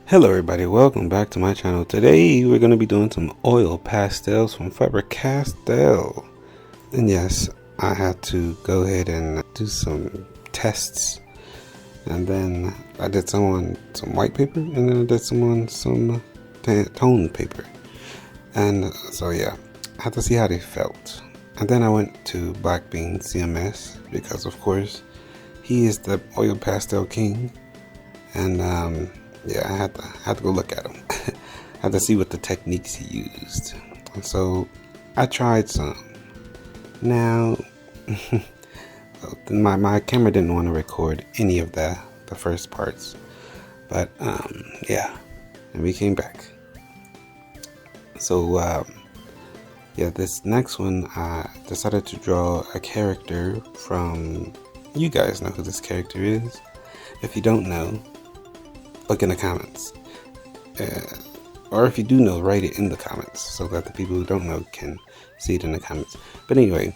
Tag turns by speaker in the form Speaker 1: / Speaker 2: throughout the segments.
Speaker 1: Hello everybody, welcome back to my channel. Today we're going to be doing some oil pastels from Faber-Castell. And yes, I had to go ahead and do some tests. And then I did some on some white paper, and then I did some on some tone paper. And so yeah, I had to see how they felt. And then I went to Black Bean CMS because of course he is the oil pastel king. And yeah, I had to go look at him. I had to see what the techniques he used. And so I tried some. Now, my camera didn't want to record any of the first parts, but yeah, and we came back. So yeah, this next one I decided to draw a character from. You guys know who this character is. If you don't know, look in the comments, or if you do know, write it in the comments so that the people who don't know can see it in the comments. But anyway,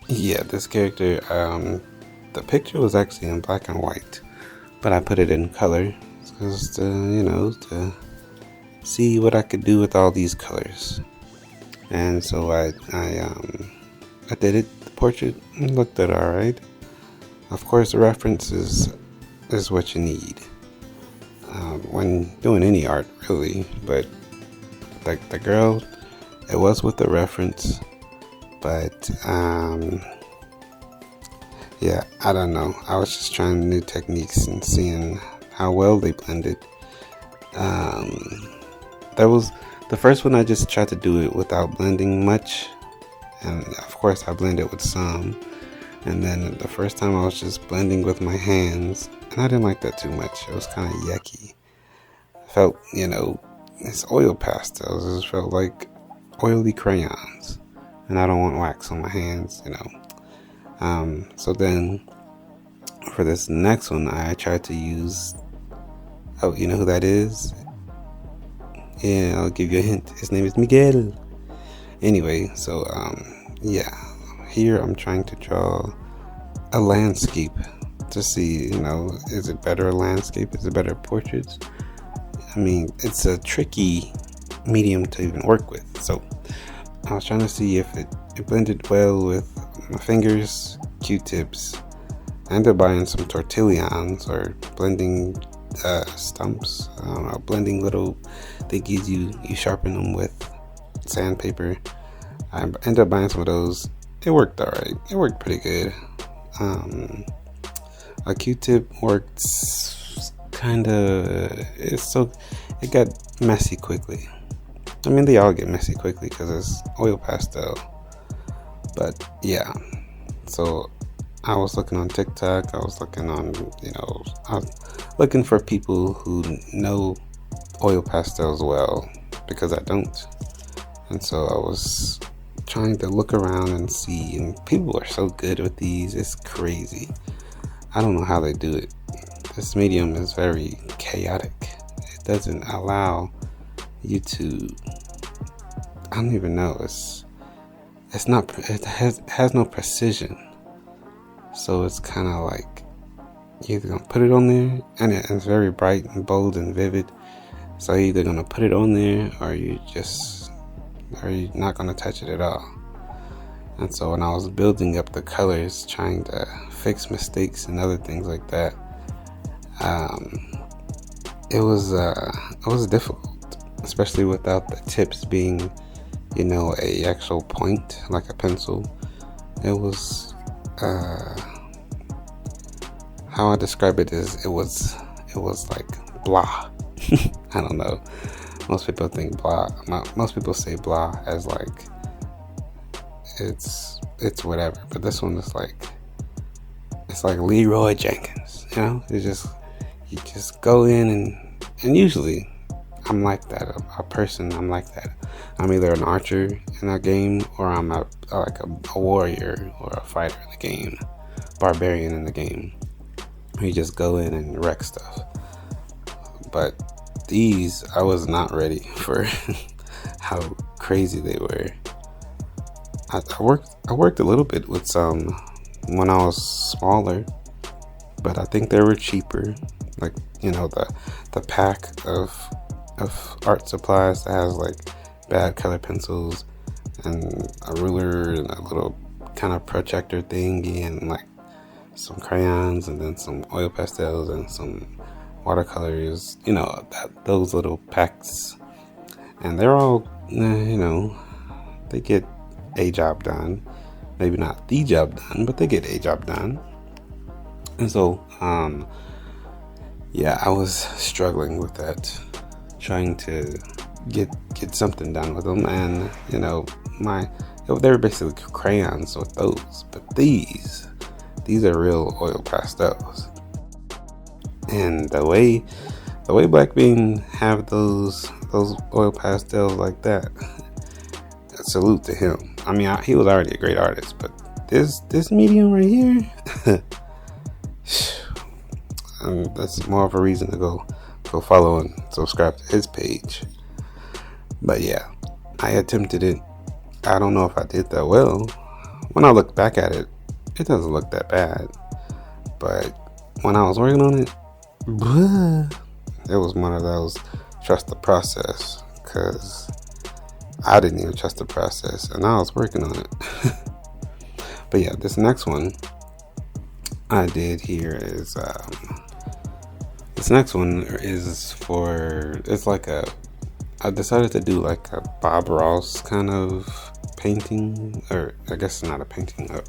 Speaker 1: yeah, this character, the picture was actually in black and white, but I put it in color just to see what I could do with all these colors. And so I did it. The portrait looked at all right. Of course, the reference is what you need when doing any art, really. But like the girl, it was with the reference, but yeah, I don't know, I was just trying new techniques and seeing how well they blended. That was the first one. I just tried to do it without blending much, and of course I blended with some. And then the first time I was just blending with my hands, and I didn't like that too much. It was kind of yucky. I felt, it's oil pastels. It just felt like oily crayons, and I don't want wax on my hands, So then for this next one, I tried to use, oh, you know who that is? Yeah, I'll give you a hint. His name is Miguel. Anyway, so yeah, here I'm trying to draw a landscape to see, is it better a landscape? Is it better portraits? I mean, it's a tricky medium to even work with. So I was trying to see if it blended well with my fingers, Q-tips. I ended up buying some tortillons or blending stumps. I don't know, blending little thingies you sharpen them with sandpaper. I ended up buying some of those. It worked alright. It worked pretty good. A Q-tip worked it got messy quickly. I mean, they all get messy quickly because it's oil pastel. But yeah, so I was looking on TikTok. I was looking on, I was looking for people who know oil pastels well, because I don't. And so I was trying to look around and see, and people are so good with these, it's crazy. I don't know how they do it. This medium is very chaotic. It doesn't allow you to, I don't even know, it has no precision. So it's kind of like you're either gonna put it on there, and it's very bright and bold and vivid, so you're either gonna put it on there or you're not gonna touch it at all. And so when I was building up the colors, trying to fix mistakes and other things like that, it was difficult, especially without the tips being, a actual point like a pencil. It was how I describe it is it was like blah. I don't know. Most people think blah. Most people say blah as like it's whatever, but this one is like, it's like Leroy Jenkins. You just go in and usually I'm like that. I'm like that. I'm either an archer in a game, or I'm a warrior or a fighter in the game, barbarian in the game. You just go in and wreck stuff. But these, I was not ready for how crazy they were. I worked a little bit with some when I was smaller, but I think they were cheaper. like, the pack of art supplies that has like bad color pencils and a ruler and a little kind of projector thingy and like some crayons and then some oil pastels and some watercolors, those little packs. And they're all, they get a job done. Maybe not the job done, but they get a job done. And so, I was struggling with that, trying to get something done with them. And, they were basically crayons with those. But these are real oil pastels. And the way Black Bean have those oil pastels like that, salute to him. I mean, he was already a great artist, but this medium right here, that's more of a reason to go follow and subscribe to his page. But yeah, I attempted it. I don't know if I did that well. When I look back at it, it doesn't look that bad. But when I was working on it, it was one of those trust the process, because I didn't even trust the process and I was working on it. But yeah, this next one I did here is I decided to do like a Bob Ross kind of painting, or I guess not a painting, a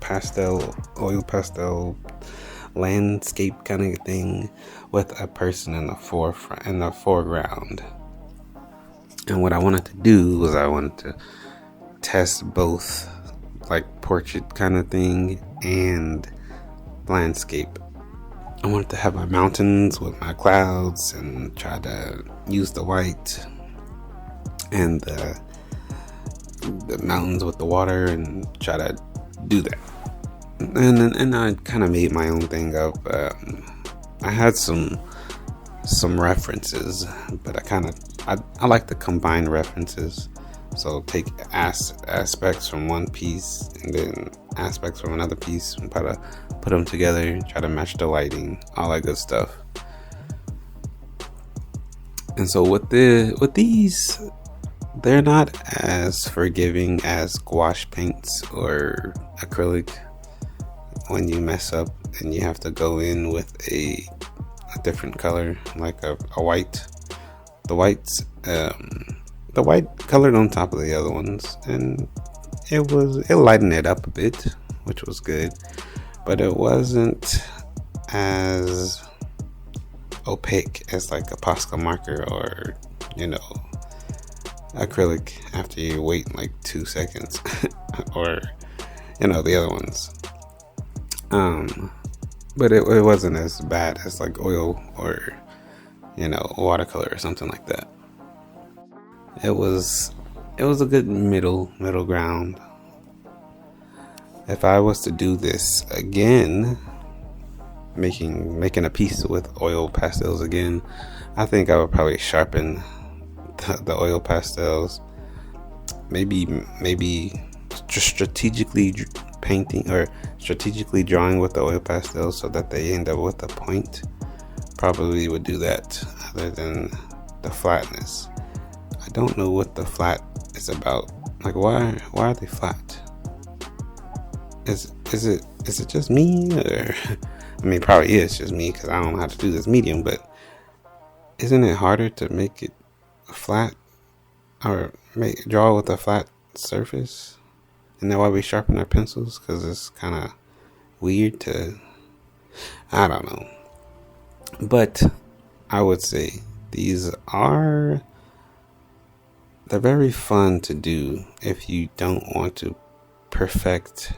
Speaker 1: oil pastel landscape kind of thing with a person in the foreground. And what I wanted to do was I wanted to test both like portrait kind of thing and landscape. I wanted to have my mountains with my clouds and try to use the white, and the mountains with the water, and try to do that. And I kind of made my own thing up. I had some references, but I like to combine references. So take aspects from one piece and then aspects from another piece and try to put them together, try to match the lighting, all that good stuff. And so with these, they're not as forgiving as gouache paints or acrylic. When you mess up and you have to go in with a different color, like a white, the white colored on top of the other ones, and it lightened it up a bit, which was good, but it wasn't as opaque as like a Posca marker or acrylic after you wait like 2 seconds or the other ones. But it wasn't as bad as like oil or watercolor or something like that. It was a good middle ground. If I was to do this again, making a piece with oil pastels again, I think I would probably sharpen the oil pastels. Maybe just strategically painting or strategically drawing with the oil pastels so that they end up with a point. Probably would do that, other than the flatness. I don't know what the flat is about. Like, why are they flat? Is it just me, or I mean, probably is just me because I don't know how to do this medium. But isn't it harder to make it flat or draw with a flat surface? And then why we sharpen our pencils? Because it's kind of weird to, I don't know. But I would say they're very fun to do if you don't want to perfect,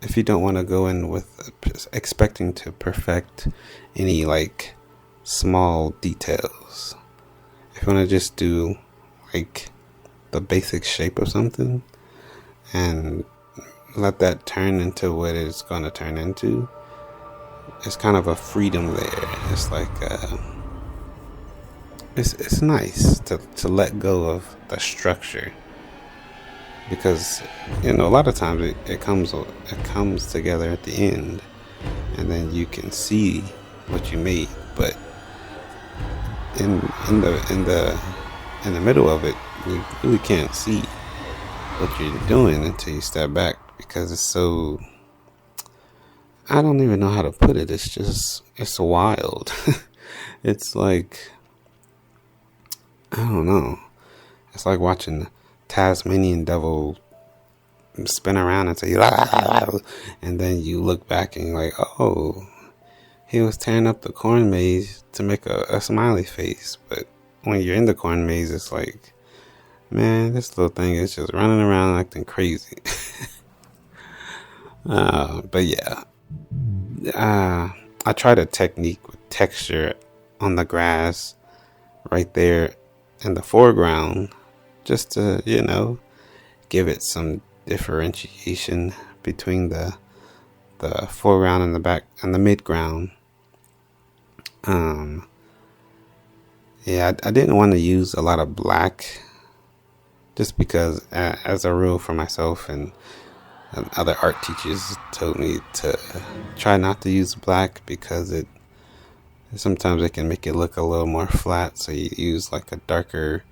Speaker 1: if you don't want to go in with expecting to perfect any like small details. If you want to just do like the basic shape of something and let that turn into what it's going to turn into, it's kind of a freedom there. It's like it's nice to let go of the structure, because a lot of times it comes together at the end, and then you can see what you made. But in in the in the in the middle of it, you really can't see what you're doing until you step back, because it's so, I don't even know how to put it. It's wild. It's like, I don't know. It's like watching the Tasmanian devil spin around and say, "Ah," and then you look back and you're like, oh, he was tearing up the corn maze to make a smiley face. But when you're in the corn maze, it's like, man, this little thing is just running around acting crazy. But yeah, I tried a technique with texture on the grass right there in the foreground, just to, give it some differentiation between the foreground and the back and the midground. Yeah, I didn't want to use a lot of black, just because, as a rule for myself and other art teachers told me to try not to use black, because sometimes it can make it look a little more flat. So you use like a darker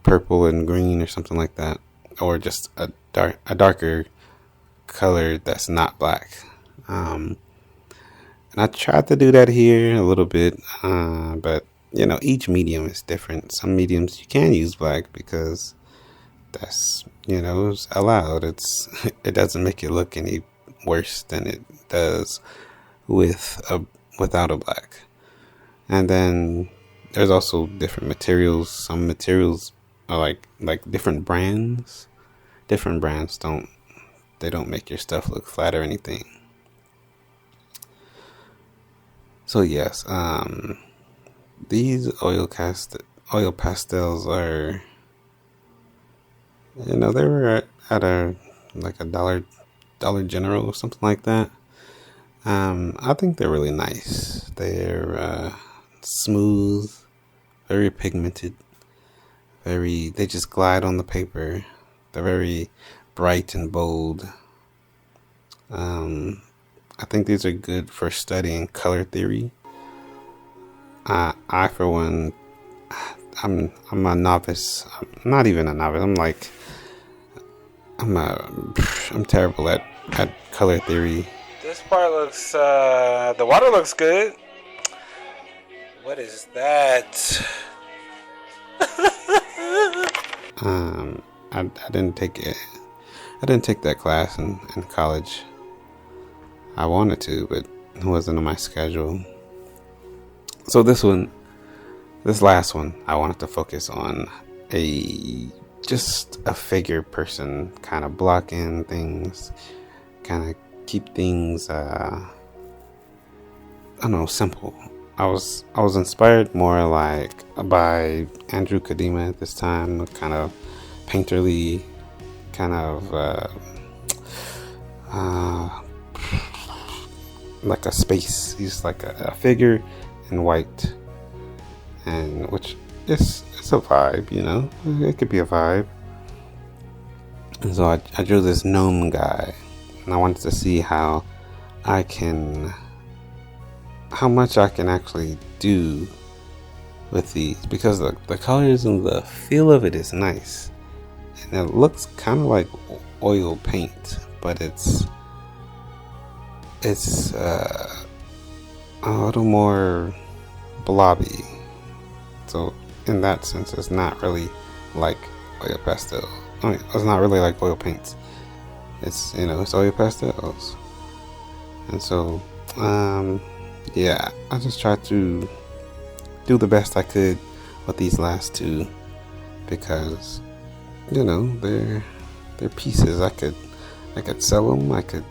Speaker 1: purple and green or something like that, or just a darker color that's not black. And I tried to do that here a little bit, but each medium is different. Some mediums you can use black because that's it's allowed. It doesn't make it look any worse than it does without a black. And then there's also different materials. Some materials are like different brands. Different brands don't make your stuff look flat or anything. So yes, these oil pastels are, they were at a Dollar General or something like that. I think they're really nice. They're smooth, very pigmented, they just glide on the paper. They're very bright and bold. I think these are good for studying color theory. I for one, I'm a novice. I'm not even a novice. I'm terrible at color theory. This part looks, the water looks good. What is that? I didn't take it. I didn't take that class in college. I wanted to, but it wasn't on my schedule. So this last one, I wanted to focus on just a figure person, kind of blocking things, kind of keep things, I don't know, simple. I was inspired more by Andrew Kadima at this time, kind of painterly, kind of like a space. He's like a figure in white, and which it's a vibe, it could be a vibe. And so I drew this gnome guy, and I wanted to see how much I can actually do with these, because the colors and the feel of it is nice, and it looks kind of like oil paint, but it's a little more blobby. So in that sense, it's not really like oil pastel. I mean, it's not really like oil paints. It's it's oil pastels. And so yeah, I just tried to do the best I could with these last two, because they're pieces. I could sell them. I could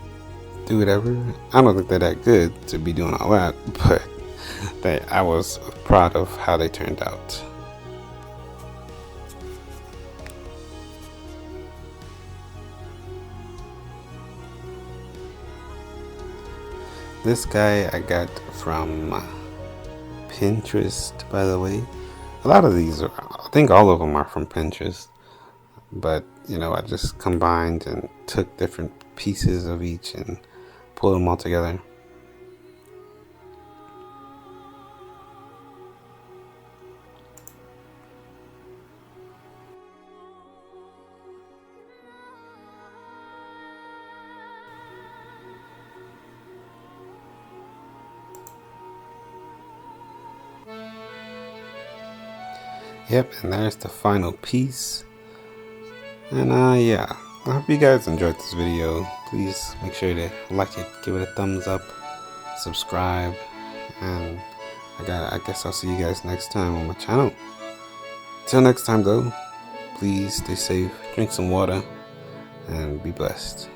Speaker 1: do whatever. I don't think they're that good to be doing all that, but I was proud of how they turned out. This guy I got from Pinterest, by the way. A lot of these I think all of them are from Pinterest, but I just combined and took different pieces of each and pulled them all together. Yep, and there's the final piece. And yeah, I hope you guys enjoyed this video. Please make sure to like it, give it a thumbs up, subscribe, and I guess I'll see you guys next time on my channel. Till next time though, please stay safe, drink some water, and be blessed.